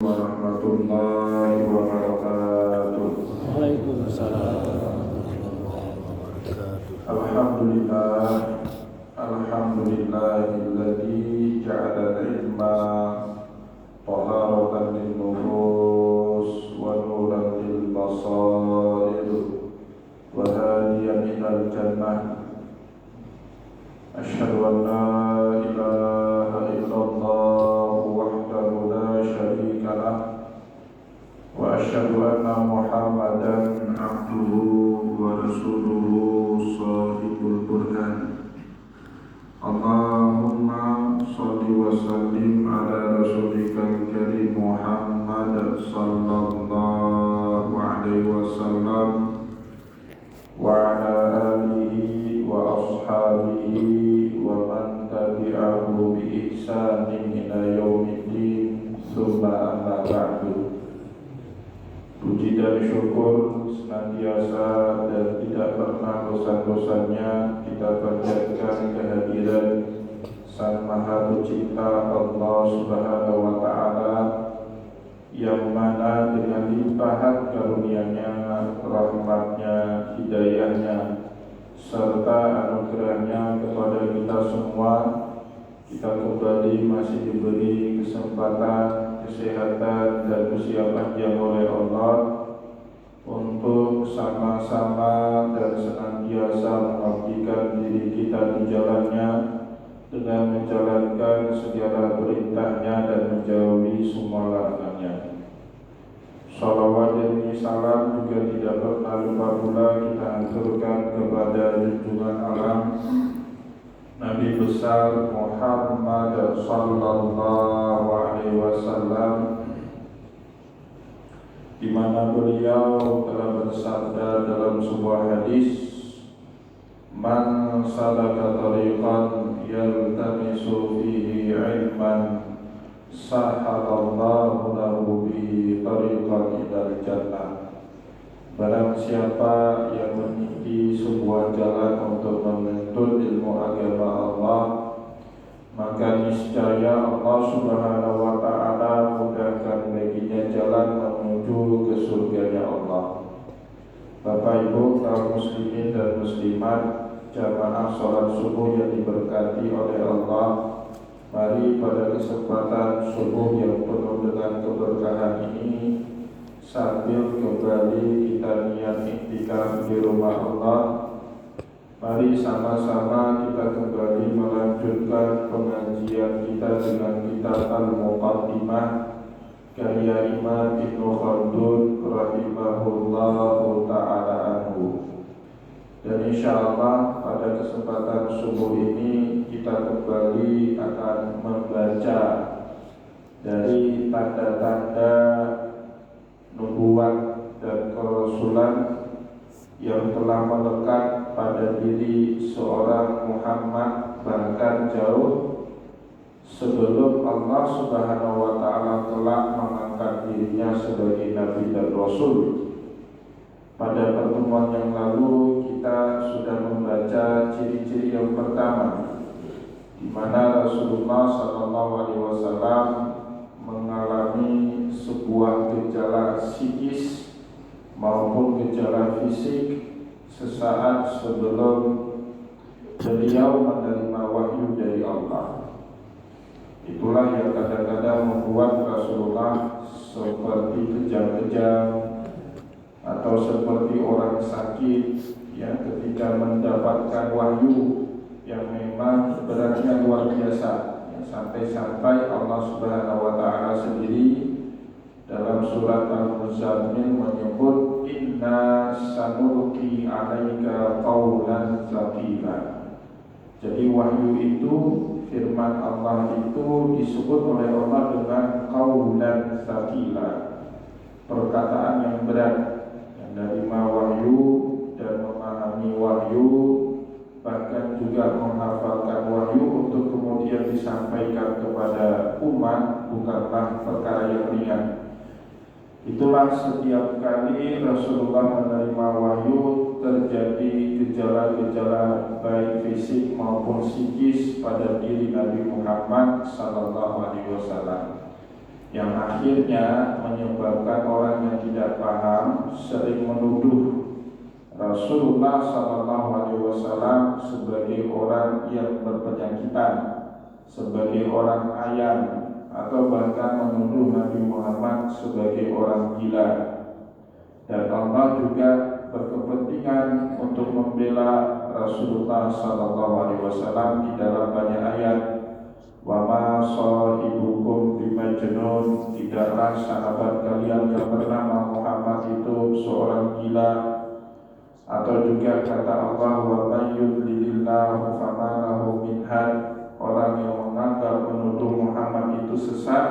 warahmatullahi wabarakatuh. Waalaikumsalam warahmatullahi wabarakatuh. Alhamdulillahilladzi ja'ala al-ilma taharatan lin-nufus wa nuran lil-basair wa hadiyan ilal jannah. Asyhadu an la ilaha illallah wahdahu la syarika lah wa asyhadu anna Muhammadan abduhu wa rasuluhu shahibul burhan. Allahumma shalli wa sallim ala rasulika karim Muhammad sallallahu alaihi wasallam wa ala alihi wa ashabihi wa man tabi'ahu bi ihsanin ila yaumiddin. Tsumma amma ba'du. Puji dan syukur senantiasa dan tidak pernah bosan-bosannya kita panjatkan kehadiran Sang Maha Pencipta Allah Subhanahu wa Ta'ala, yang mana dengan limpahan karunia-Nya, rahmat-Nya, hidayah-Nya, serta anugerah-Nya kepada kita semua, kita kembali masih diberi kesempatan, kesehatan, dan usia panjang oleh Allah untuk sama-sama dan senantiasa mengabdikan diri kita di jalannya dengan menjalankan segala perintahnya dan menjauhi semua larangannya. Salawat dan salam juga tidak pernah lupa pula kita haturkan kepada junjungan alam Nabi besar Muhammad sallallahu alaihi wasallam, di mana beliau telah bersabda dalam sebuah hadis, "Man salaka tariqan yaltamisu fihi ilman sahalallahu lahu bihi tariqan ilal jannah." Barang siapa yang meniti sebuah jalan untuk menuntut ilmu agama Allah, maka niscaya Allah Subhanahu wa Ta'ala mudahkan baginya jalan menuju ke surganya Allah. Bapak Ibu kaum muslimin dan muslimat, jamaah sholat subuh yang diberkati oleh Allah, mari pada kesempatan subuh yang penuh dengan keberkahan ini, sambil kembali kita niat iktikaf di rumah Allah, mari sama-sama kita kembali melanjutkan pengajian kita dengan kitab Al-Muqaddimah karya Imam Ibnu Khaldun rahimahullahu ta'ala anhu. Dan insyaallah pada kesempatan subuh ini kita kembali akan membaca dari tanda-tanda nubuat dan kerasulan yang telah melekat pada diri seorang Muhammad, bahkan jauh sebelum Allah Subhanahu wa Ta'ala telah mengangkat dirinya sebagai Nabi dan Rasul. Pada pertemuan yang lalu kita sudah membaca ciri-ciri yang pertama, di mana Rasulullah SAW mengalami sebuah gejala psikis maupun gejala fisik sesaat sebelum beliau menerima wahyu dari Allah. Itulah yang kadang-kadang membuat Rasulullah seperti kejang-kejang atau seperti orang sakit yang ketika mendapatkan wahyu yang memang beratnya luar biasa, sampai-sampai Allah Subhanahu wa Ta'ala sendiri dalam surat Al-Muzammil menyebut, "Inna sanulqi 'alaika qawlan tsaqila." Jadi wahyu itu, firman Allah itu disebut oleh Allah dengan qawlan tsaqila, perkataan yang berat. Yang menerima wahyu dan memahami wahyu, bahkan juga menghafalkan wahyu untuk kemudian disampaikan kepada umat, bukanlah perkara yang ringan. Itulah setiap kali Rasulullah menerima wahyu terjadi gejala-gejala baik fisik maupun psikis pada diri Nabi Muhammad sallallahu alaihi wasallam. yang akhirnya menyebabkan orang yang tidak paham sering menuduh Rasulullah SAW sebagai orang yang berpenyakitan, sebagai orang ayan, atau bahkan menuduh Nabi Muhammad sebagai orang gila. Dan Allah juga berkepentingan untuk membela Rasulullah SAW di dalam banyak ayat. Wa ma sahibukum bimajnun, tidaklah sahabat kalian yang bernama Muhammad itu seorang gila. Atau juga kata Allah, wa may yudlilillahu fama lahu min had, orang yang menganggap menuduh Muhammad itu sesat,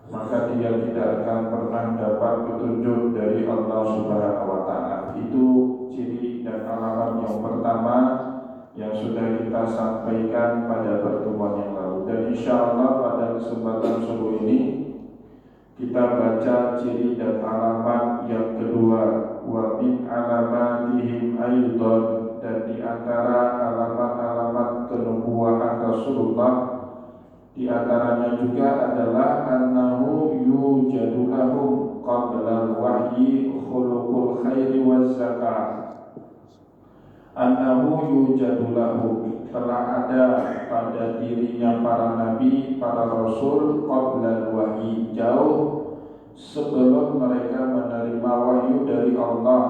maka dia tidak akan pernah dapat petunjuk dari Allah Subhanahu wa taala. Itu ciri dan alamat yang pertama yang sudah kita sampaikan pada pertemuan yang lalu. Dan insya Allah pada kesempatan subuh ini kita baca ciri dan alamat yang kedua. Wa min alamatihim aydon, dan di antara alamat-alamat kenubuwahan Rasulullah di antaranya juga adalah annahu yujadu lahum qabla al-wahyi khuluqul khairi waz zakah. Annahu yujadu lahum, telah ada pada dirinya para nabi, para rasul qabla al-wahyi, jauh sebelum mereka menerima wahyu dari Allah.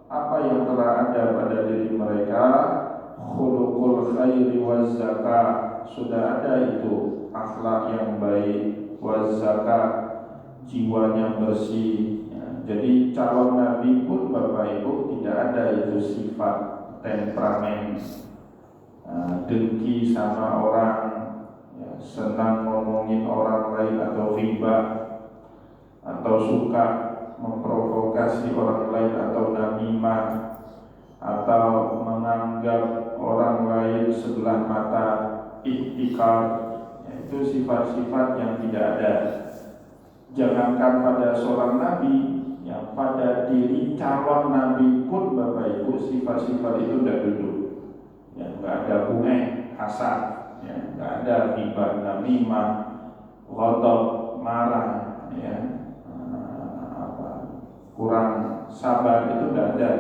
Apa yang telah ada pada diri mereka? Khuluqul khairi waz zakah, sudah ada itu akhlak yang baik, waz zakah, jiwanya bersih. Jadi calon nabi pun Bapak Ibu tidak ada itu sifat temperamen, dengki sama orang, senang ngomongin orang lain atau ghibah, atau suka memprovokasi orang lain atau namimah, atau menganggap orang lain sebelah mata, ihtikar. Itu sifat-sifat yang tidak ada. Jangankan pada seorang nabi, yang pada diri calon nabi pun Bapak Ibu sifat-sifat itu tidak duduk. Nggak ada bunga, hasad, nggak ada ghibah, namimah, ghadab, marah, kurang sabar, itu tidak ada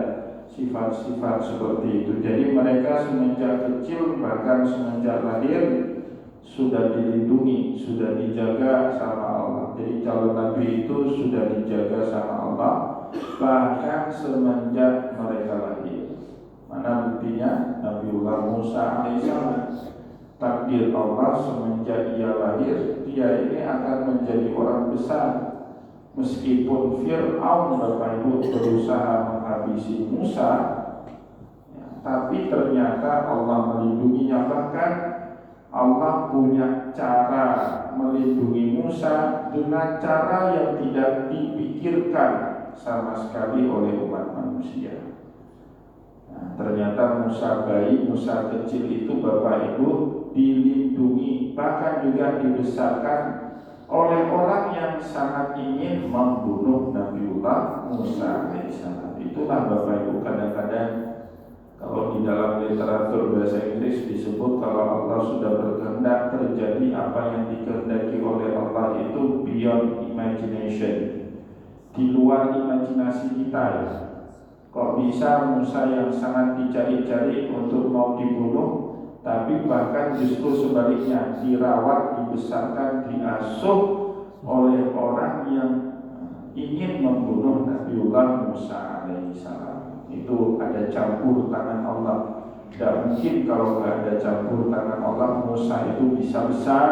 sifat-sifat seperti itu. Jadi mereka semenjak kecil, bahkan semenjak lahir, sudah dilindungi, sudah dijaga sama Allah. Jadi calon nabi itu sudah dijaga sama Allah, bahkan semenjak mereka lahir. Mana buktinya? Nabiullah Musa alaihissalam, takdir Allah semenjak ia lahir, dia ini akan menjadi orang besar. Meskipun Fir'aun Bapak Ibu berusaha menghabisi Musa, tapi ternyata Allah melindunginya. Bahkan Allah punya cara melindungi Musa dengan cara yang tidak dipikirkan sama sekali oleh umat manusia. Ternyata Musa bayi, Musa kecil itu Bapak Ibu dilindungi, bahkan juga dibesarkan oleh orang yang sangat ingin membunuh Nabiullah Musa alaihissalam. Itulah Bapak Ibu kadang-kadang kalau di dalam literatur bahasa Inggris disebut kalau Allah sudah berkehendak terjadi apa yang dikehendaki oleh Allah itu beyond imagination, di luar imajinasi kita ya. Kok bisa Musa yang sangat dicari-cari untuk mau dibunuh, tapi bahkan justru sebaliknya dirawat, dibesarkan, diasuh oleh orang yang ingin membunuh Nabiullah Musa alaihissalam. Itu ada campur tangan Allah. Tidak mungkin kalau tidak ada campur tangan Allah, Musa itu bisa besar,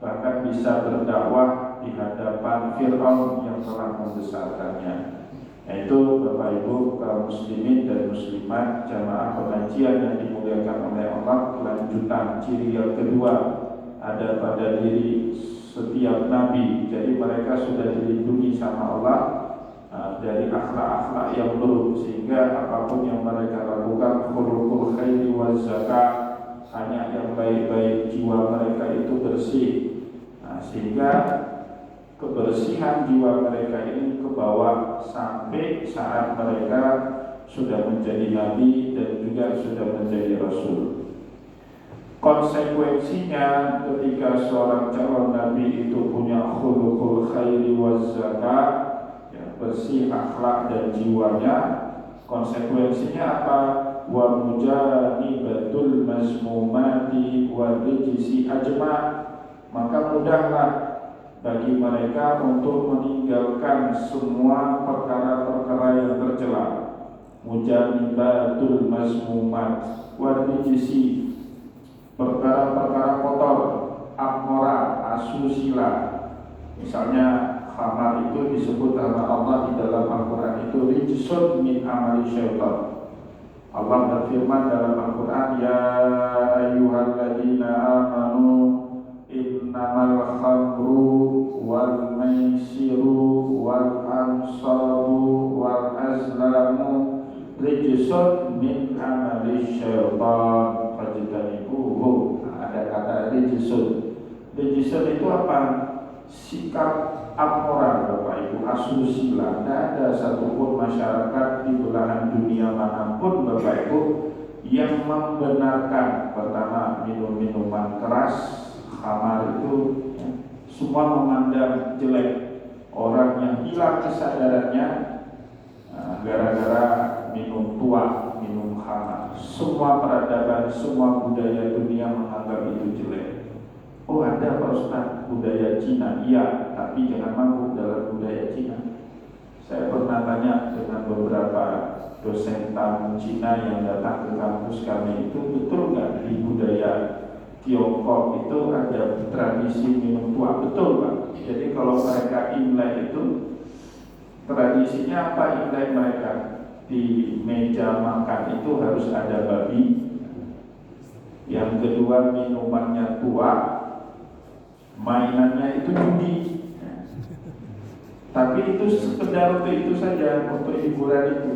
bahkan bisa berdakwah di hadapan Fir'aun yang telah membesarkannya. Itu Bapak Ibu kaum muslimin dan muslimat jamaah pengajian yang dimuliakan oleh Allah, kelanjutan ciri yang kedua ada pada diri setiap nabi. Jadi mereka sudah dilindungi sama Allah dari akhlak-akhlak yang buruk, sehingga apapun yang mereka lakukan khuluqul khairi waz zakah, hanya yang baik-baik, jiwa mereka itu bersih. Sehingga kebersihan jiwa mereka ini ke bawah sampai saat mereka sudah menjadi nabi dan juga sudah menjadi rasul. Konsekuensinya ketika seorang calon nabi itu punya khuluqul khairi waz zakat, ya, bersih akhlak dan jiwanya, konsekuensinya apa? Wa mujanibatul mazmumati wa rijsi ajma, maka mudahlah bagi mereka untuk meninggalkan semua perkara-perkara yang tercela. Mujanibatul mazmumat wa rijsi, perkara-perkara kotor, amoral, asusila. Misalnya khamar itu disebut oleh Allah di dalam Al-Quran itu rijsun min amali syaitan. Allah berfirman dalam Al-Quran, ya ayyuhalladzina amanu innamal khamru wal maisiru wal ansabu wal azlamu rijsun min amali syaitan fajtanibuhu. Ada kata rijsun. Rijsun itu apa? Sikap amoral Bapak Ibu, asusila. Tidak ada satupun masyarakat di belahan dunia manapun Bapak Ibu yang membenarkan pertama minum-minuman keras, khamar itu, ya, semua memandang jelek. Orang yang hilang kesadarannya gara-gara minum tua, minum khamar. Semua peradaban, semua budaya dunia menganggap itu jelek. Oh ada Pak Ustaz, budaya Cina, iya, tapi jangan mabuk dalam budaya Cina. Saya pernah tanya dengan beberapa dosen tamu Cina yang datang ke kampus kami itu, betul nggak di budaya Tiongkok itu ada tradisi minum tua? Betul Pak. Jadi kalau mereka Imlek itu, tradisinya apa Imlek mereka? Di meja makan itu harus ada babi. Yang kedua minumannya tua, mainannya itu judi. Tapi itu sekedar untuk itu saja, untuk hiburan itu.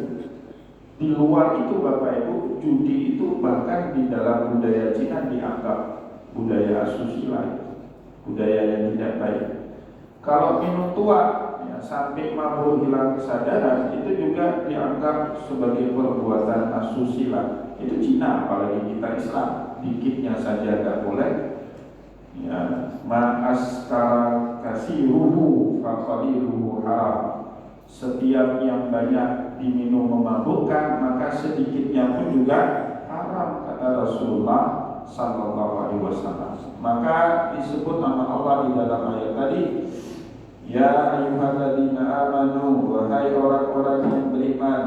Di luar itu Bapak Ibu, judi itu bahkan di dalam budaya Cina dianggap budaya asusila, budaya yang tidak baik. Kalau minum tua, ya, sampai mabuk hilang kesadaran, itu juga dianggap sebagai perbuatan asusila. Itu Cina, apalagi kita Islam, dikitnya saja tidak boleh. Ya, ma'askara kasiruhu faqaliluhu haram. Setiap yang banyak diminum memabukkan, maka sedikitnya pun juga haram, kata Rasulullah sallallahu alaihi wasallam. Maka disebut nama Allah di dalam ayat tadi, ya ayyuhalladzina amanu, wahai orang-orang yang beriman,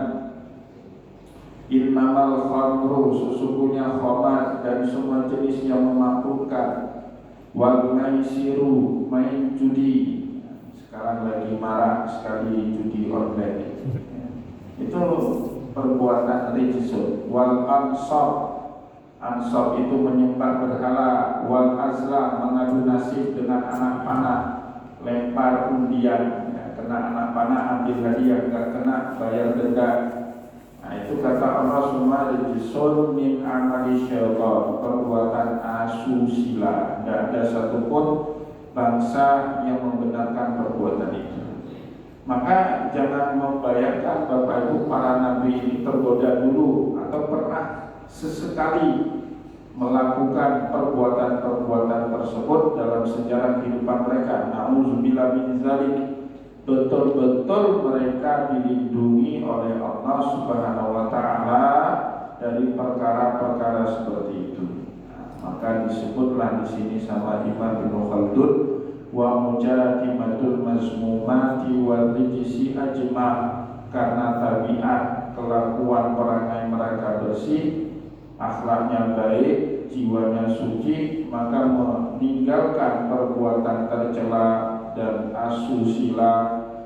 innamal khamru, sesungguhnya khamar dan semua jenis yang memabukkan, wal maisiru, main judi, sekarang lagi marak sekali judi online, itu perbuatan rijsun. Wal ansab itu menyembah berhala. Wal azlam, mengadu nasib dengan anak panah, lempar undian, ya, kena anak panah ambil hadiah, enggak kena bayar denda. Nah itu kata Allah semua rijsun min amali syaitan, perbuatan asusila. Tidak ada satupun bangsa yang membenarkan perbuatan itu. Maka jangan membayangkan Bapak Ibu para nabi ini tergoda dulu atau pernah sesekali melakukan perbuatan-perbuatan tersebut dalam sejarah kehidupan mereka. Nauzubillah min dzalik. Betul-betul mereka dilindungi oleh Allah Subhanahu wa taala dari perkara-perkara seperti itu. Maka disebutlah di sini sama Imam Ibnu Khaldun, wa mujadimatul mazmumati wal rijsi ajma, karena tabiat kelakuan perangai mereka bersih, akhlaknya baik, jiwanya suci, maka meninggalkan perbuatan tercela dan asusila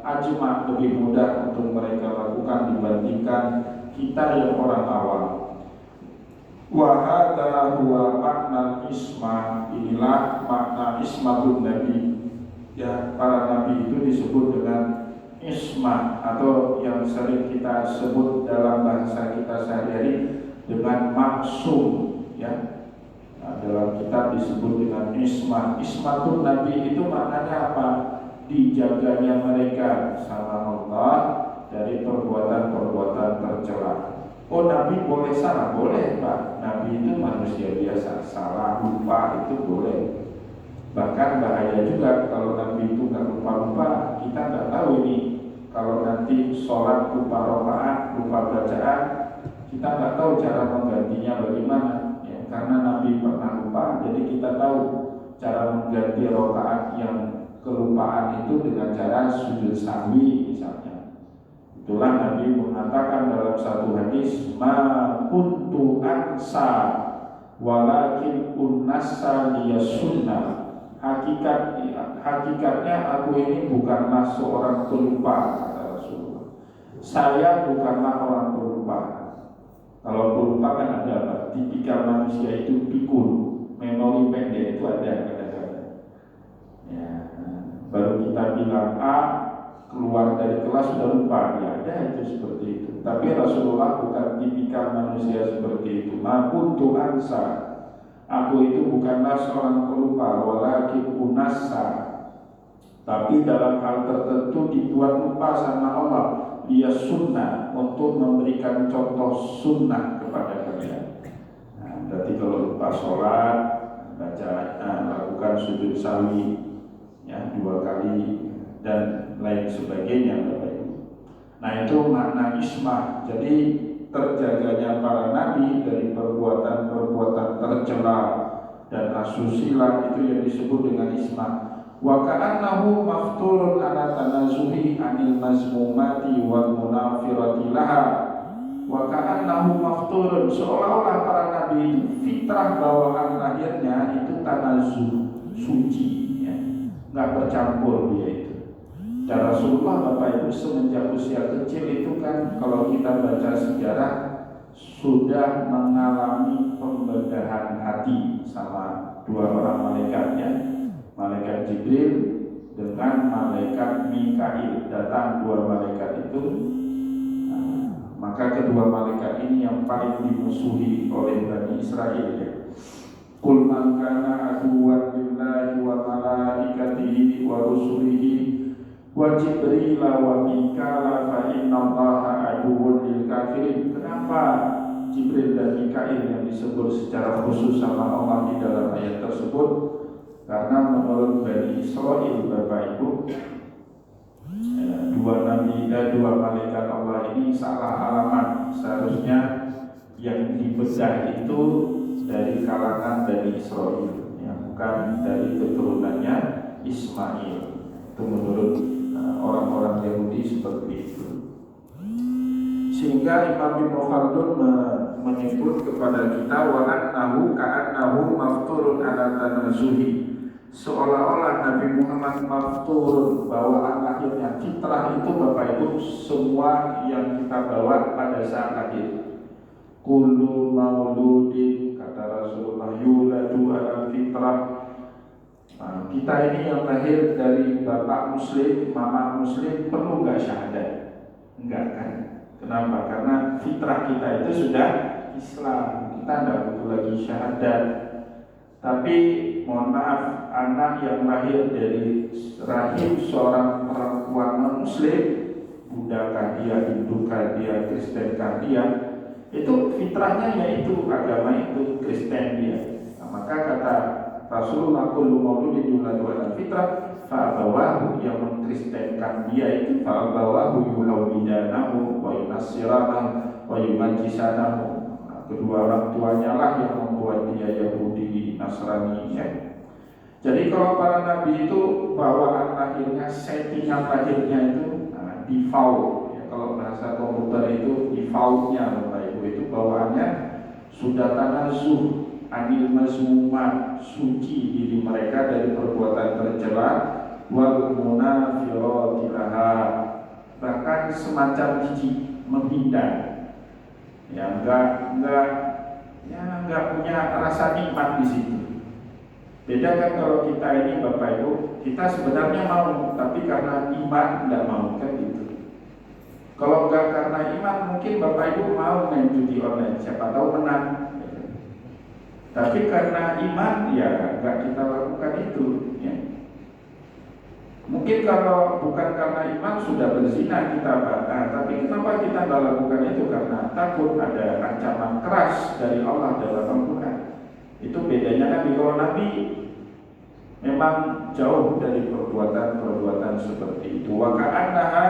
ajma lebih mudah untuk mereka lakukan dibandingkan kita yang orang awam. Wa hadza huwa makna isma, inilah makna ismatun nabi. Ya, para nabi itu disebut dengan isma, atau yang sering kita sebut dalam bahasa kita sehari-hari dengan maksum, ya. Nah, dalam kitab disebut dengan isma. Ismatun nabi itu maknanya apa? Dijaganya mereka sama Allah dari perbuatan-perbuatan tercela. Oh, Nabi boleh salah, boleh Pak. Nabi itu manusia biasa, salah, lupa itu boleh. Bahkan bahaya juga kalau Nabi itu nggak lupa-lupa. Kita nggak tahu ini kalau nanti sholat lupa rakaat, lupa bacaan, kita nggak tahu cara menggantinya bagaimana. Ya, karena Nabi pernah lupa, jadi kita tahu cara mengganti rakaat yang kelupaan itu dengan cara sujud sahwi misalnya. Itulah Nabi mengatakan dalam satu hadis, ma kuntu ansa walakin unnasa liyasunna. Hakikatnya aku ini bukanlah seorang pelupa, kata Rasulullah. Saya bukanlah orang pelupa. Kalau pelupa kan ada apa? Tipikal manusia itu pikun, memori pendek itu ada kadang-kadang. Ya, baru kita bilang A, keluar dari kelas sudah lupa, ya ada itu seperti itu. Tapi Rasulullah bukan tipikal manusia seperti itu. Ma kuntu ansa, aku itu bukanlah seorang pelupa, walakin unasa. Tapi dalam hal tertentu dibuat lupa sama Allah. Dia sunnah untuk memberikan contoh sunnah kepada kalian. Nah, berarti kalau lupa sholat, lakukan sujud sahwi ya 2 kali dan lain sebagainya, Bapak Ibu. Nah, itu makna ismah. Jadi terjaganya para nabi dari perbuatan-perbuatan tercela dan asusila itu yang disebut dengan ismah. Wa ka'annahu mafturun ala tanazuhi anil mazmumati wal munafirati laha. Wa ka'annahu mafturun, seolah-olah para nabi itu fitrah bawaan lahirnya itu tanazuh, suci ya. Nggak bercampur dia itu. Dan Rasulullah Bapak Ibu semenjak usia kecil itu kan kalau kita baca sejarah sudah mengalami pembedahan hati sama 2 orang malaikatnya, malaikat Jibril dengan malaikat Mikail. Datang 2 malaikat itu, maka kedua malaikat ini yang paling dimusuhi oleh Bani Israel ya. Qul man kana aduwwan lillahi wa malaikatihi wa rusulihi wa Jibril wa Mikala fa innallaha aduwwun lil kafirin. Kenapa Jibril dan Mikail yang disebut secara khusus sama Allah di dalam ayat tersebut? Karena menurut Bani Israel Bapak Ibu, 2 malaikat Allah ini salah alamat. Seharusnya yang dibedah itu dari kalangan Bani Israel ya, bukan dari keturunannya Ismail. Itu menurut orang-orang Yahudi seperti itu. Sehingga Imam Ibnu Khaldun menyebut kepada kita wa annahu ka'annahu mafturun ala tanazuhi, seolah-olah Nabi Muhammad mafturun, bawaan lahirnya fitrah itu Bapak Ibu semua yang kita bawa pada saat lahir. Kullu mauludin, kata Rasulullah, yuladu ala fitrah. Nah, kita ini yang lahir dari bapak muslim, mama muslim, perlu nggak syahadat? Enggak kan? Kenapa? Karena fitrah kita itu sudah Islam. Kita tidak butuh lagi syahadat. Tapi mohon maaf, anak yang lahir dari rahim seorang perempuan muslim, Buddha dia, Hindu dia, Kristen dia, itu fitrahnya yaitu agama itu Kristen dia. Nah, maka kata Rasulullah kullu mauludin yuladu ala fitrah fa'abawahu, yang mengkristenkan dia itu fa'abawahu yuhawidanahu wa yunassiranahu wa yumajjisanahu. Kedua orang tuanya lah yang membuat dia Yahudi, Nasrani ya. Jadi kalau para nabi itu bawaan lahirnya, settingan lahirnya itu default ya. Kalau bahasa komputer itu defaultnya Bapak Ibu itu bawaannya sudah tanazuh anil mazmumat, suci diri mereka dari perbuatan tercela, wal munafirati laha, bahkan semacam jijik, menghindar ya, enggak punya rasa nikmat di situ. Beda kan kalau kita ini Bapak Ibu, kita sebenarnya mau, tapi karena iman enggak mau kan gitu. Kalau enggak karena iman, mungkin Bapak Ibu mau main judi online, siapa tahu menang. Tapi karena iman ya enggak kita lakukan itu ya. Mungkin kalau bukan karena iman sudah berzina kita, tapi kenapa kita nggak lakukan itu? Karena takut ada ancaman keras dari Allah dalam Al-Quran. Itu bedanya Nabi. Kalau Nabi memang jauh dari perbuatan-perbuatan seperti itu. Wa ka'annaha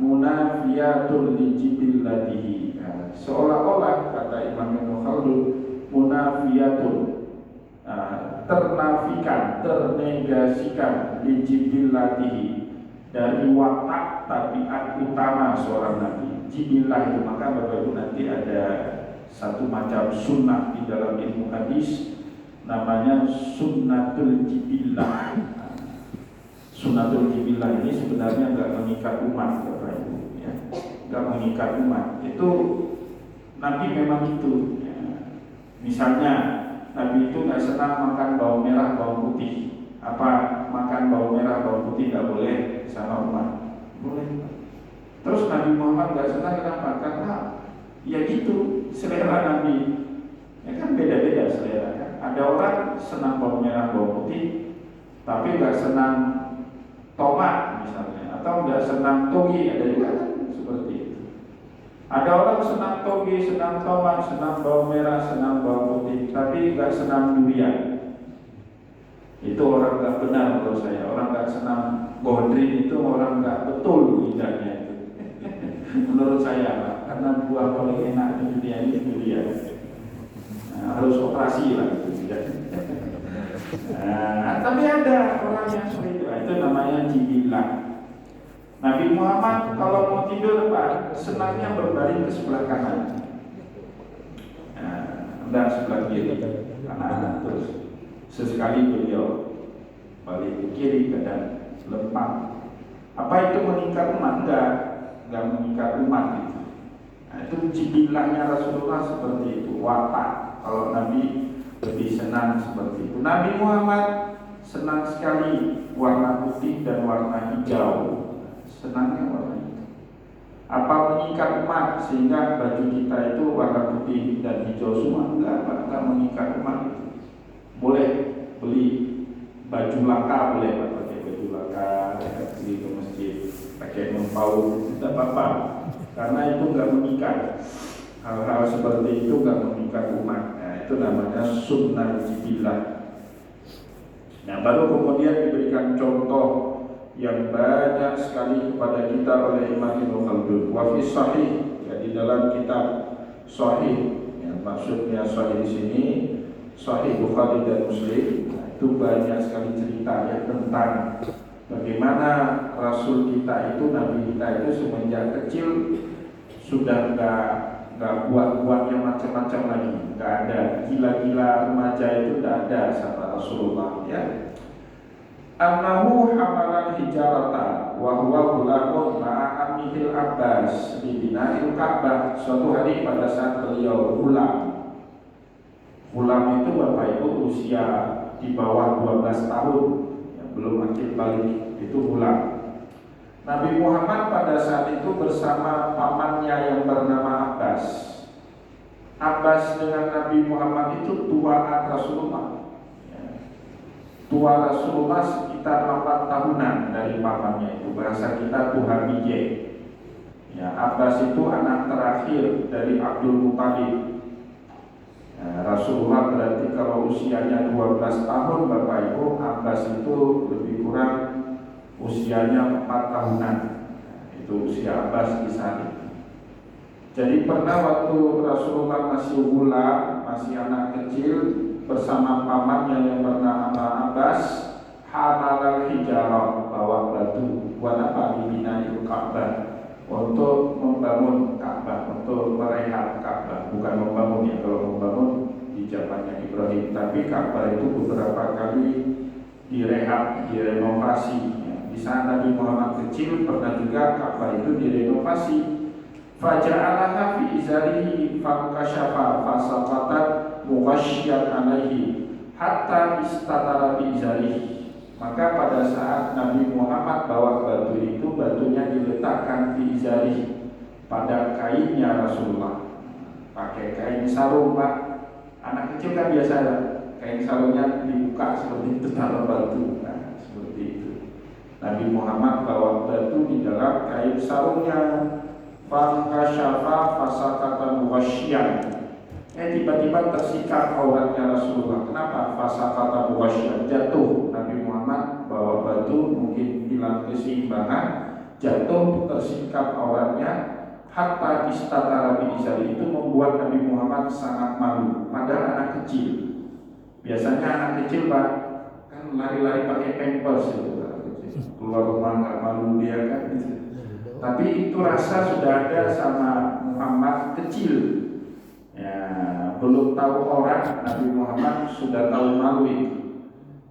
munafiyatul li jibillatihi. Seolah-olah kata Imam Ibnu Khaldun munafiyatun, ternafikan, ternegasikan lijibillatihi, dari watak tabiat utama seorang nabi. Jibillah itu, maka Bapak Ibu nanti ada satu macam sunnah di dalam ilmu hadis namanya sunnatul jibillah. Sunnatul jibillah ini sebenarnya nggak mengikat umat, Bapak Ibu, ya. Nggak mengikat umat. Itu Nabi memang itu, ya. Misalnya Nabi itu nggak senang makan bawang merah, bawang putih. Apa makan bawang merah, bawang putih nggak boleh sama umat? Boleh. Terus Nabi Muhammad nggak senang kenapa? Karena ya gitu selera Nabi. Ya kan beda-beda selera kan. Ada orang senang bawang merah, bawang putih, tapi nggak senang tomat misalnya, atau nggak senang togi. Ada juga kan seperti itu. Ada orang senang toge, senang tomat, senang bawang merah, senang bawang putih, tapi nggak senang durian. Itu orang nggak benar menurut saya. Orang nggak senang godrin itu orang nggak betul lidahnya itu. Menurut saya, Pak. Karena buah paling enak di dunia ini durian. Harus operasi lah gitu. Tapi ada orang yang seperti itu. Itu namanya jibillah. Nabi Muhammad kalau mau tidur, Pak, senangnya berbaring ke sebelah kanan. Enggak sebelah kiri, kanan terus. Sesekali beliau balik ke kiri, kadang lempang. Apa itu mengikat umat? Enggak mengikat umat itu. Itu jibillahnya Rasulullah seperti itu, watak. Kalau Nabi lebih senang seperti itu. Nabi Muhammad senang sekali warna putih dan warna hijau. Senangnya warna itu. Apa mengikat umat sehingga baju kita itu warna putih dan hijau semua? Enggak mengikat umat itu. Boleh beli baju laka, boleh Pak, pakai baju laka, beli ke masjid, pakai mempau, tidak apa-apa. Karena itu enggak mengikat. Hal-hal seperti itu enggak mengikat umat. Nah, itu namanya sunnah jibillah. Nah, baru kemudian diberikan contoh yang banyak sekali kepada kita oleh Imam Ibnu Khaldun. Wa fi sahih, ya, di dalam kitab sahih, yang maksudnya sahih di sini Sahih Bukhari dan Muslim. Itu banyak sekali cerita ya tentang bagaimana Rasul kita itu, Nabi kita itu semenjak kecil sudah nggak buat yang macam-macam lagi, nggak ada gila-gila remaja itu tidak ada sama Rasulullah ya. Annahu hamalan hijarata wa huwa ghulamun ma'a amihil Abbas di bina'il Ka'bah. Suatu hari pada saat beliau gulam itu Bapak Ibu usia di bawah 12 tahun ya, belum akil balik, itu gulam. Nabi Muhammad pada saat itu bersama pamannya yang bernama Abbas. Abbas dengan Nabi Muhammad itu tuaan Rasulullah. Tua Rasulullah sekitar 8 tahunan dari pamannya itu. Bahasa kita Tuhan Bije. Ya, Abbas itu anak terakhir dari Abdul Muthalib. Ya, Rasulullah berarti kalau usianya 12 tahun Bapak Ibu, Abbas itu lebih kurang usianya 4 tahunan. Itu usia Abbas di saat itu. Jadi pernah waktu Rasulullah masih gulam, masih anak kecil, bersama pamannya yang bernama Abbas, hamalal hijarah, bawa batu buat apa? Dibinail Ka'bah, untuk membangun Ka'bah, untuk merehab Ka'bah. Bukan membangun ya, kalau membangun di zamannya Ibrahim, tapi Ka'bah itu beberapa kali direhab, direnovasi ya. Di saat Nabi Muhammad kecil pernah juga Ka'bah itu direnovasi. Faja'alaha fi izarihi fakashafa fasaqatat mughashyan alaihi hatta istatara bi izarihi. Maka pada saat Nabi Muhammad bawa batu itu, batunya diletakkan di izarihi, pada kainnya Rasulullah. Pakai kain sarung, Pak. Anak kecil kan biasa kain sarungnya dibuka seperti itu, taruh batu. Nah, seperti itu. Nabi Muhammad bawa batu di dalam kain sarungnya. Fakasyafa fasakata mughasyian. Tiba-tiba tersikat auratnya Rasulullah. Kenapa? Fasakata mughasyian, jatuh. Nabi Muhammad bawa batu, mungkin hilang keseimbangan, jatuh, tersikat auratnya. Hatta istatara bi'izari, itu membuat Nabi Muhammad sangat malu. Padahal anak kecil. Biasanya anak kecil Pak kan lari-lari pakai pampers itu. Keluar rumah nggak malu dia kan. Tapi itu rasa sudah ada sama Muhammad kecil. Ya, belum tahu orang, Nabi Muhammad sudah tahu malu itu.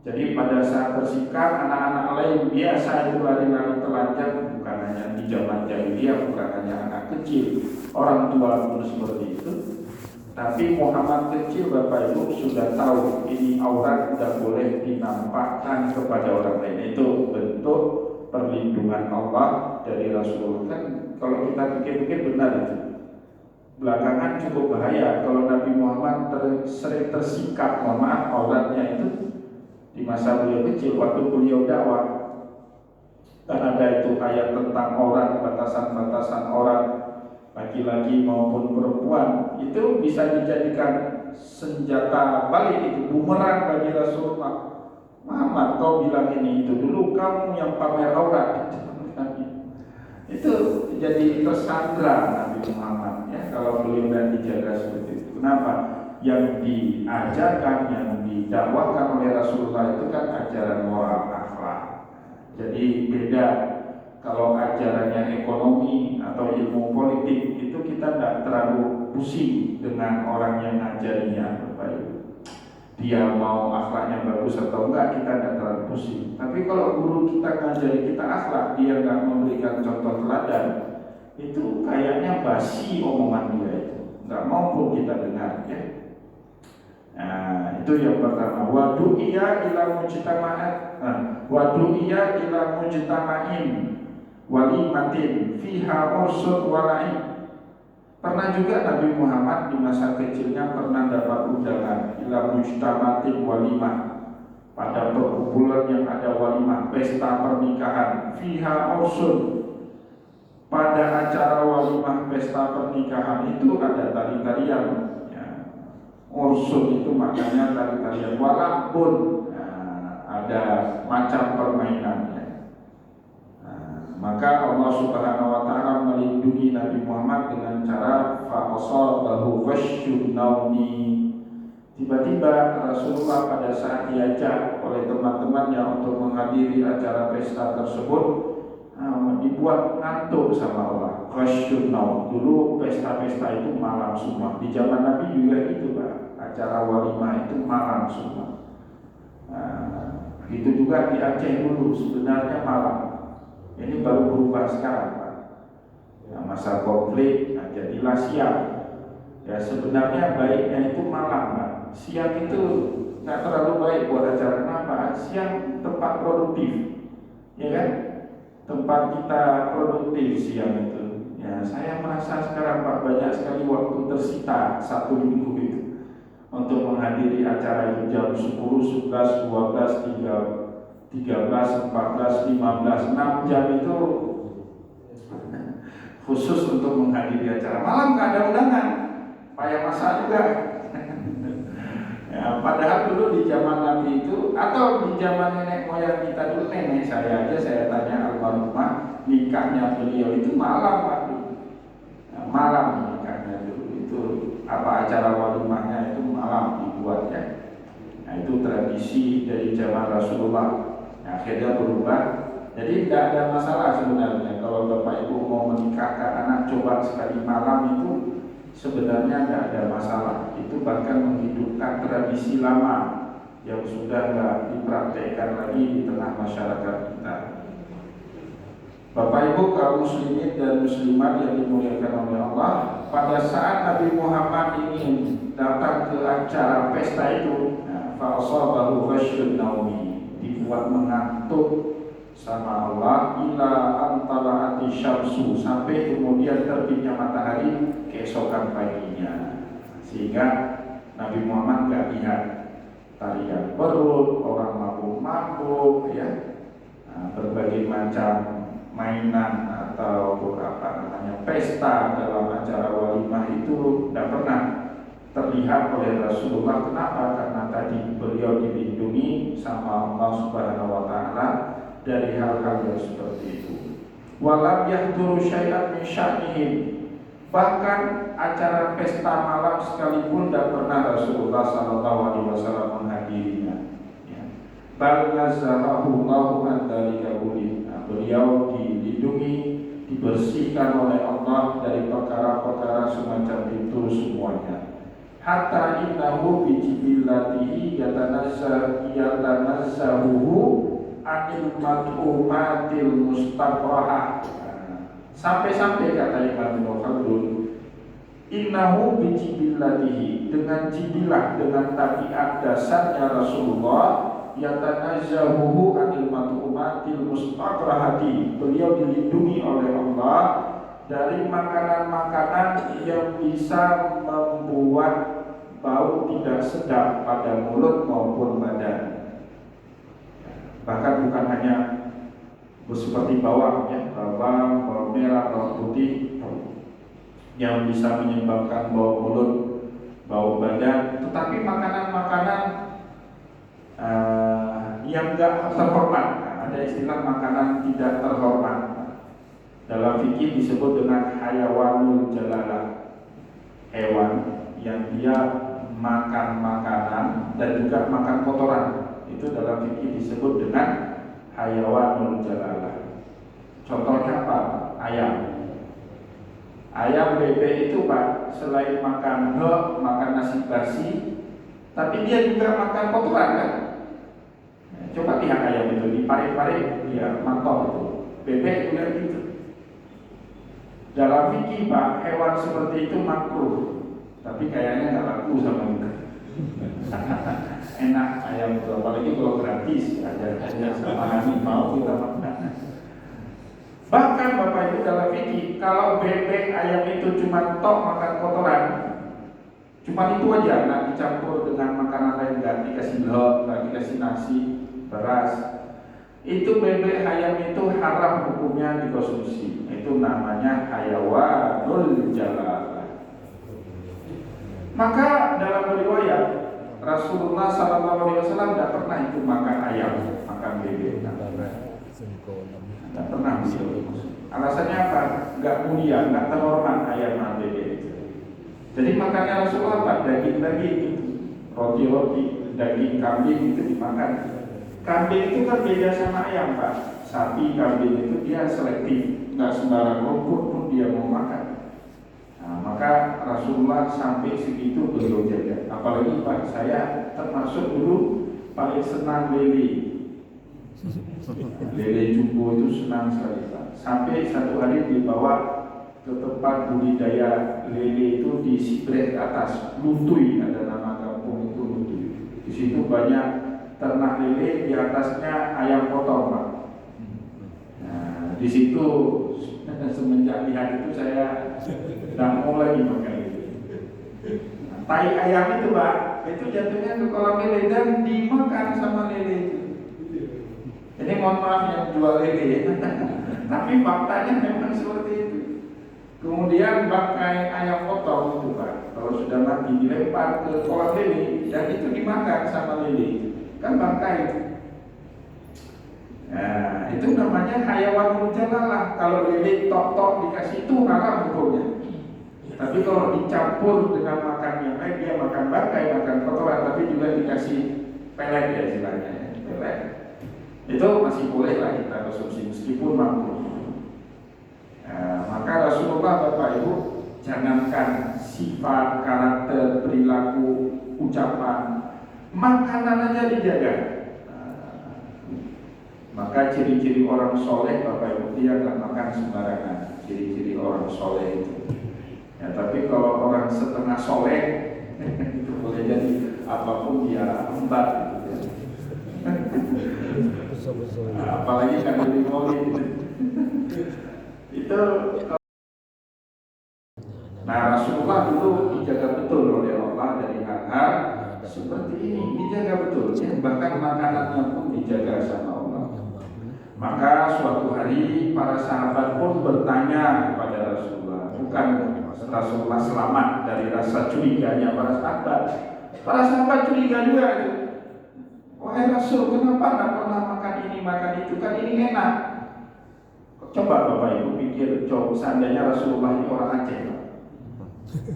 Jadi pada saat tersikat, anak-anak lain biasa itu lari-lari telanjang, bukan hanya di zaman jahiliyah, bukan hanya anak kecil, orang tua pun seperti itu. Tapi Muhammad kecil, Bapak Ibu sudah tahu ini aurat tidak boleh dinampakkan kepada orang lain. Itu bentuk perlindungan Allah dari Rasulullah. Kan kalau kita pikir-pikir benar itu. Belakangan cukup bahaya kalau Nabi Muhammad sering tersikat, mohon maaf, auratnya itu di masa beliau kecil waktu beliau dakwah. Dan ada itu ayat tentang aurat, batasan-batasan aurat laki-laki maupun perempuan, itu bisa dijadikan senjata balik, itu bumerang bagi Rasulullah. Muhammad, kau bilang ini itu dulu, kamu yang pamer aurat. Itu jadi tersandra Nabi Muhammad ya, kalau beliau tidak dijaga seperti itu. Kenapa? Yang diajarkan, yang didakwakan oleh Rasulullah itu kan ajaran moral akhlak. Jadi beda kalau ajarannya ekonomi atau ilmu politik, itu kita tidak terlalu pusing dengan orang yang ngajarinya. Dia mau akhlaknya bagus atau enggak, kita tidak terlalu pusing. Tapi kalau guru kita ngajari kita akhlak, dia nggak memberikan contoh teladan, itu kayaknya basi omongan dia itu, nggak mau pun kita dengar ya. Nah, itu yang pertama. Wadu'iya ila mujtama'at, wadu'iya ila mujtama'in walimatin fiha ursun wala'in. Pernah juga Nabi Muhammad di masa kecilnya pernah dapat undangan ila mujtamatin walimah, pada perkumpulan yang ada walimah, pesta pernikahan. Fiha ursun, pada acara walimah pesta pernikahan itu ada tari-tarian ya. Ursun itu maknanya tari-tarian, walaupun ada macam permainan. Maka Allah Subhanahu wa taala melindungi Nabi Muhammad dengan cara fa'asabahu ghasyun naumi. Tiba-tiba Rasulullah pada saat diajak oleh teman-temannya untuk menghadiri acara pesta tersebut, dibuat ngantuk sama Allah. Ghasyun naum. Dulu pesta-pesta itu malam semua. Di zaman Nabi juga itu Pak. Acara walimah itu malam semua. Itu juga di Aceh dulu sebenarnya malam. Ini baru berubah sekarang Pak. Ya, masa konflik, jadilah siang. Ya sebenarnya baiknya itu malam Pak. Siang itu nggak terlalu baik buat acara. Kenapa? Siang tempat produktif, ya kan? Tempat kita produktif siang itu. Ya saya merasa sekarang Pak banyak sekali waktu tersita satu minggu itu untuk menghadiri acara itu jam 10, 11, 12, 13, 14, 15, 6 jam itu khusus untuk menghadiri acara. Malam nggak ada undangan, payah masa juga. Ya, padahal dulu di zaman Nabi itu atau di zaman nenek moyang kita dulu, nenek saya aja saya tanya almarhumah, nikahnya beliau itu malam Pak. Ya, malam nikahnya dulu itu apa acara walimahnya itu malam dibuat ya. Nah itu tradisi dari zaman Rasulullah. Akhirnya berubah. Jadi tidak ada masalah sebenarnya kalau Bapak Ibu mau menikahkan anak, coba sekali malam itu sebenarnya tidak ada masalah. Itu bahkan menghidupkan tradisi lama yang sudah tidak dipraktekkan lagi di tengah masyarakat kita. Bapak Ibu kaum muslimin dan muslimat yang dimuliakan oleh Allah, pada saat Nabi Muhammad ingin datang ke acara pesta itu, fa'asabahu ghasyun naumi, dibuat mengantuk sama Allah ila antara ati syamsu, sampai kemudian terbitnya matahari keesokan paginya, sehingga Nabi Muhammad gak lihat tarian perut, orang mabuk-mabuk ya. berbagai macam mainan atau pesta dalam acara walimah itu tidak pernah terlihat oleh Rasulullah. Kenapa? Karena tadi beliau dilindungi sama Allah Subhanahu wa taala dari hal-hal yang seperti itu. Walam yahduru syai'an min sya'nihim. Bahkan acara pesta malam sekalipun tidak pernah Rasulullah sallallahu alaihi wasallam menghadirinya. Bal nazalahu Allahu an dzalika kulli. Beliau dilindungi, dibersihkan oleh Allah dari perkara-perkara semacam itu semuanya. Hatta innahu bi jibillatihi yatanazzahu anil mat'umatil mustaqrahah. Sampai-sampai kata Imam Khaldun, innahu bi jibillatihi, dengan jibilah, dengan tabiat dasarnya Rasulullah, yatanazzahu anil mat'umatil mustaqrahati. Beliau dilindungi oleh Allah dari makanan-makanan yang bisa membuat bau tidak sedap pada mulut maupun badan. Bahkan bukan hanya seperti bawang, bawang merah, bawang putih yang bisa menyebabkan bau mulut, bau badan, tetapi makanan-makanan yang tidak terhormat. Ada istilah makanan tidak terhormat. Dalam fikih disebut dengan hayawanul jalalah, hewan yang dia makan makanan dan juga makan kotoran. Itu dalam fikih disebut dengan hayawanul jalalah. Contohnya apa? Ayam. Ayam bebek itu Pak, selain makan makan nasi basi, tapi dia juga makan kotoran kan? Coba lihat ayam itu di parit-parit, dia mantap itu. Bebek juga gitu. Dalam fikih Pak, hewan seperti itu makruh, tapi kayaknya nggak laku sama kita. Enak ayam itu, apalagi kalau gratis, ada sama kami mau kita makan. Bahkan Bapak Ibu dalam fikih, kalau bebek ayam itu cuma tok makan kotoran, cuma itu aja, nggak dicampur dengan makanan lain, nggak dikasih lok, nggak dikasih nasi, beras, itu bebek ayam itu haram hukumnya dikonsumsi. Itu namanya hayawanul jalalah. Maka dalam riwayat Rasulullah SAW tidak pernah itu makan ayam, makan bebek. Tidak pernah beliau. Alasannya apa? Nggak mulia, nggak terhormat ayam dan bebek itu. Jadi makannya Rasulullah apa? Daging-daging itu, roti-roti, daging kambing itu dimakan. Kambing itu kan beda sama ayam Pak. Sapi, kambing itu dia selektif, nggak sembarang rumput pun dia mau makan. Nah, maka Rasulullah sampai segitu beliau jaga. Apalagi Pak, saya termasuk dulu paling senang lele. Lele jumbo itu senang sekali Pak. Sampai satu hari dibawa ke tempat budidaya lele itu di Sibrek atas, Lutuy, ada nama kampung itu Lutuy. Di situ banyak ternak lele, di atasnya ayam potong Pak. Nah, di situ semenjak lihat itu saya tidak mau lagi makan lele. Nah, tai ayam itu Pak, itu jatuhnya ke kolam lele dan dimakan sama lele itu. Jadi mohon maaf yang jual lele, tapi faktanya memang seperti itu. Kemudian bangkai ayam potong itu Pak, kalau sudah mati dilempar ke kolam lele, dan itu dimakan sama lele. Kan bangkai itu. Nah, itu namanya hayawanul jalalah. Kalau lele tok-tok dikasih itu haram hukumnya. Tapi kalau dicampur dengan makan yang lain, dia makan bangkai, makan kotoran, tapi juga dikasih pelet ya istilahnya, pelet. Itu masih boleh lah kita konsumsi meskipun makruh. Nah, maka Rasulullah Bapak Ibu, jangankan sifat, karakter, perilaku, ucapan, makanan aja dijaga. Maka ciri-ciri orang soleh Bapak Ibu, dia nggak makan sembarangan. Ciri-ciri orang soleh itu. Ya, tapi kalau orang setengah soleh itu boleh jadi apapun dia embat gitu ya. Apalagi kan di Maulid itu. Nah, Rasulullah dulu dijaga betul oleh Allah dari hal-hal seperti ini, dijaga betul ya. Bahkan makanannya pun dijaga sama Allah. Maka suatu hari para sahabat pun bertanya kepada Rasulullah. Bukan Rasulullah selamat dari rasa curiganya para sahabat. Para sahabat curiga juga itu. Wahai Rasul, kenapa tidak pernah makan ini, makan itu? Kan ini enak. Coba Bapak Ibu pikir, coba seandainya Rasulullah ini orang Aceh.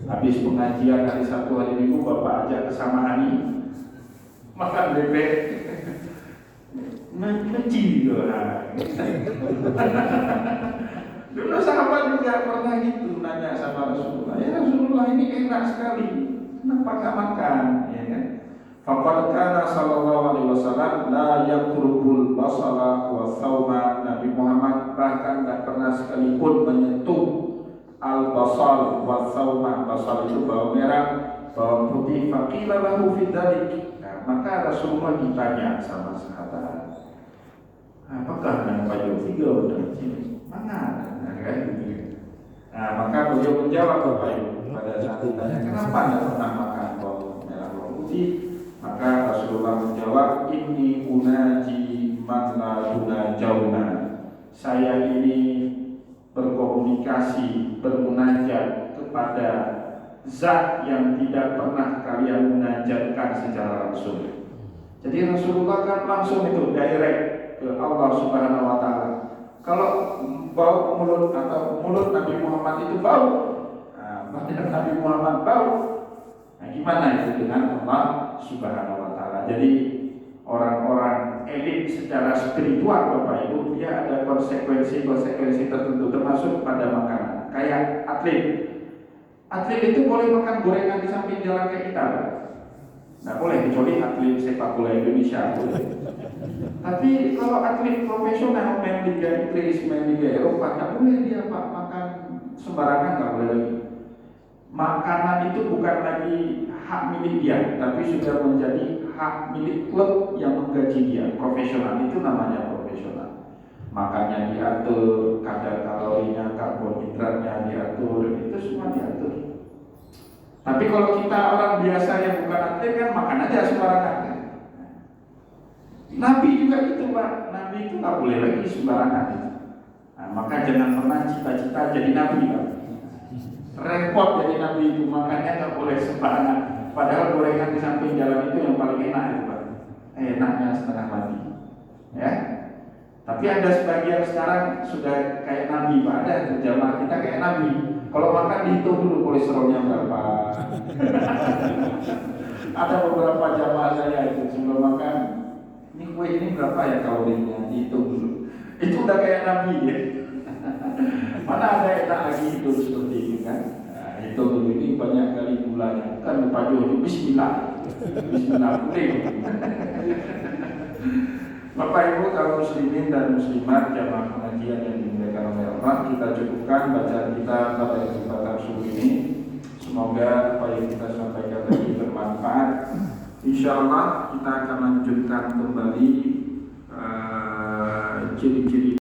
Habis pengajian hari Sabtu hari Minggu, Bapak ajak ke Samahani makan bebek. Menci dulu sahabat juga pernah gitu nanya sama Rasulullah, ya Rasulullah ini enak sekali, kenapa gak makan? Ya kan? Faqad kana sallallahu alaihi wasallam la yakrubul basala wa thawma. Nabi Muhammad bahkan gak pernah sekalipun menyentuh al-basal wa thawma. Basal itu bawang merah, bawang putih. Faqila lahu fi dzalik. Nah, maka Rasulullah ditanya sama sahabat, apakah yang Pak Yofigo dari sini? Mana? Kan gitu. Nah, maka beliau menjawab Bapak Ibu pada saat ditanya, kenapa tidak pernah makan bawang merah bawang putih? Maka Rasulullah menjawab, ini unaji man la tunajawna. Saya ini berkomunikasi, bermunajat kepada zat yang tidak pernah kalian munajatkan secara langsung. Jadi Rasulullah kan langsung itu direct ke Allah Subhanahu wa Ta'ala. Kalau bau mulut atau mulut Nabi Muhammad itu bau, badan Nabi Muhammad bau, nah gimana itu dengan Allah Subhanahu wa Ta'ala? Jadi orang-orang elit secara spiritual Bapak Ibu, dia ada konsekuensi tertentu termasuk pada makanan. Kayak atlet itu boleh makan gorengan di samping jalan kayak kita, nggak boleh, kecuali atlet sepak bola Indonesia boleh. Tapi kalau atlet profesional main Liga Inggris, main Liga Eropa, nggak boleh dia makan sembarangan, nggak boleh lagi. Makanan itu bukan lagi hak milik dia, tapi sudah menjadi hak milik klub yang menggaji dia. Profesional itu namanya profesional. Makannya diatur, kadar kalorinya, karbohidratnya diatur, itu semua diatur. Tapi kalau kita orang biasa yang bukan atlet kan makan aja sembarangan. Nabi juga gitu Pak, Nabi itu nggak boleh lagi sembarangan. Nah, maka jangan pernah cita-cita jadi Nabi Pak. Repot jadi Nabi itu, makanya nggak boleh sembarangan. Padahal gorengan di samping jalan itu yang paling enak itu Pak. Enaknya setengah mati. Ya. Tapi ada sebagian sekarang sudah kayak Nabi Pak, ada jamaah kita kayak Nabi. Kalau makan dihitung dulu kolesterolnya berapa. Ada beberapa jamaah saya itu sebelum makan, ini kue ini berapa ya kalorinya, dihitung dulu. Itu udah kayak Nabi ya. Mana ada enak lagi hidup seperti itu kan? Nah, hitung dulu, ini banyak kali gulanya. Kan lupa dulu, bismillah. Bismillah boleh. Bapak Ibu kaum muslimin dan muslimat jamaah pengajian yang dimuliakan oleh Allah, kita cukupkan bacaan kita pada kesempatan subuh ini. Semoga apa yang kita sampaikan tadi bermanfaat. Insya Allah kita akan lanjutkan kembali ciri-ciri